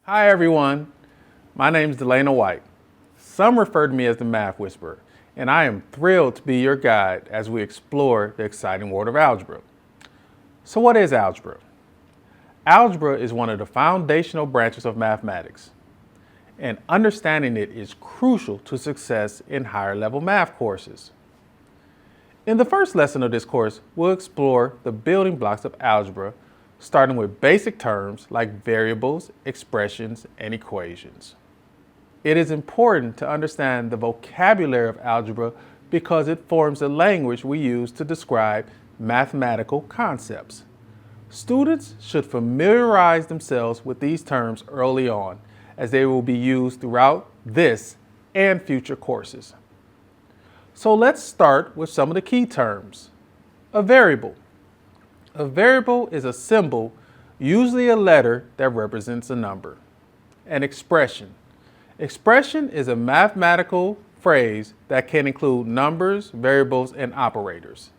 Hi everyone, my name is Delana White. Some refer to me as the Math Whisperer, and I am thrilled to be your guide as we explore the exciting world of algebra. So what is algebra? Algebra is one of the foundational branches of mathematics, and understanding it is crucial to success in higher level math courses. In the first lesson of this course, we'll explore the building blocks of algebra, starting with basic terms like variables, expressions, and equations. It is important to understand the vocabulary of algebra because it forms the language we use to describe mathematical concepts. Students should familiarize themselves with these terms early on, as they will be used throughout this and future courses. So let's start with some of the key terms. A variable. A variable is a symbol, usually a letter, that represents a number. An expression. Expression is a mathematical phrase that can include numbers, variables, and operators.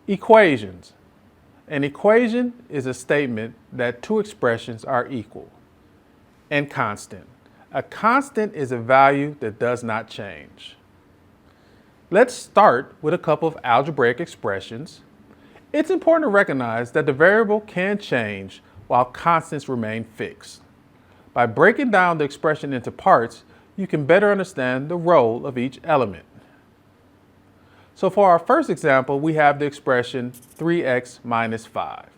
Equations. An equation is a statement that two expressions are equal. And constant. A constant is a value that does not change. Let's start with a couple of algebraic expressions. It's important to recognize that the variable can change while constants remain fixed. By breaking down the expression into parts, you can better understand the role of each element. So for our first example, we have the expression 3x minus 5.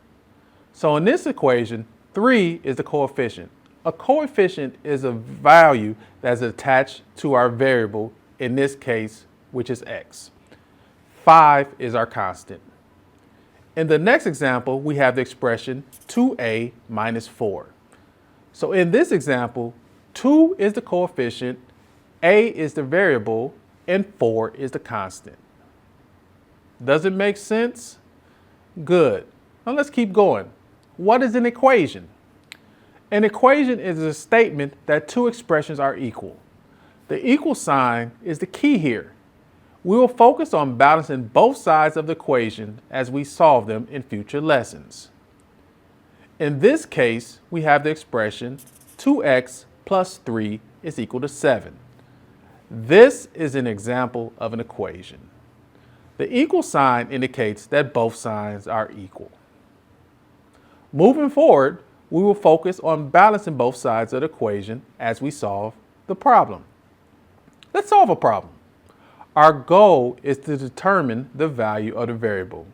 So in this equation, 3 is the coefficient. A coefficient is a value that is attached to our variable, in this case, which is x. 5 is our constant. In the next example, we have the expression 2a minus 4. So in this example, 2 is the coefficient, a is the variable, and 4 is the constant. Does it make sense? Good. Now let's keep going. What is an equation? An equation is a statement that two expressions are equal. The equal sign is the key here. We will focus on balancing both sides of the equation as we solve them in future lessons. In this case, we have the expression 2x plus 3 is equal to 7. This is an example of an equation. The equal sign indicates that both sides are equal. Moving forward, we will focus on balancing both sides of the equation as we solve the problem. Let's solve a problem. Our goal is to determine the value of the variable.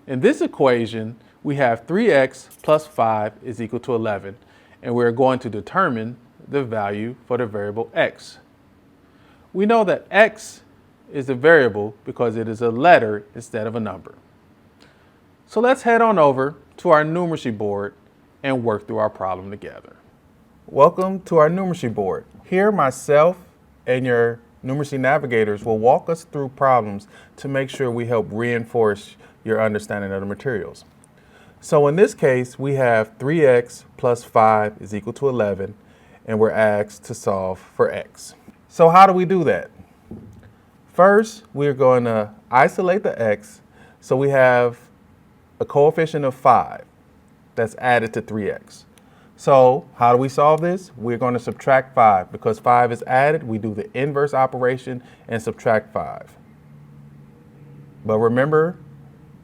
In this equation, we have 3x plus 5 is equal to 11, and we're going to determine the value for the variable x. We know that x is the variable because it is a letter instead of a number. So let's head on over to our numeracy board and work through our problem together. Welcome to our numeracy board. Here, myself and your numeracy navigators will walk us through problems to make sure we help reinforce your understanding of the materials. So in this case, we have 3x plus 5 is equal to 11, and we're asked to solve for x. So how do we do that? First, we're going to isolate the x, so we have a coefficient of 5 that's added to 3x. So how do we solve this? We're going to subtract 5. Because 5 is added, we do the inverse operation and subtract 5. But remember,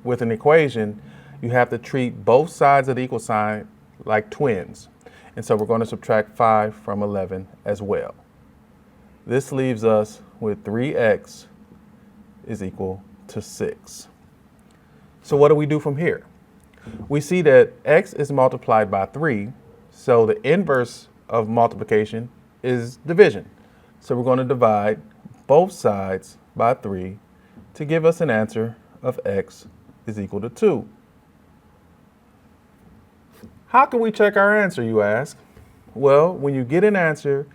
with an equation, you have to treat both sides of the equal sign like twins. And so we're going to subtract 5 from 11 as well. This leaves us with 3x is equal to 6. So what do we do from here? We see that x is multiplied by 3. So the inverse of multiplication is division. So we're going to divide both sides by 3 to give us an answer of x is equal to 2. How can we check our answer, you ask? Well, when you get an answer,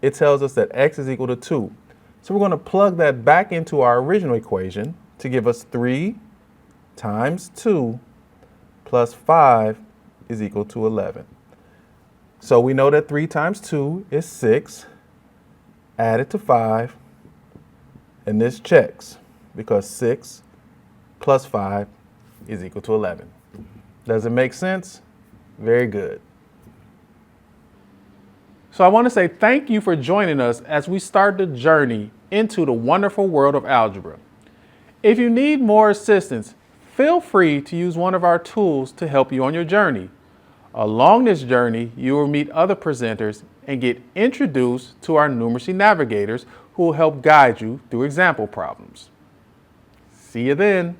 it tells us that x is equal to 2. So we're going to plug that back into our original equation to give us 3 times 2 plus 5 is equal to 11. So we know that 3 times 2 is 6, added to 5, and this checks because 6 plus 5 is equal to 11. Does it make sense? Very good. So I want to say thank you for joining us as we start the journey into the wonderful world of algebra. If you need more assistance, feel free to use one of our tools to help you on your journey. Along this journey, you will meet other presenters and get introduced to our numeracy navigators who will help guide you through example problems. See you then.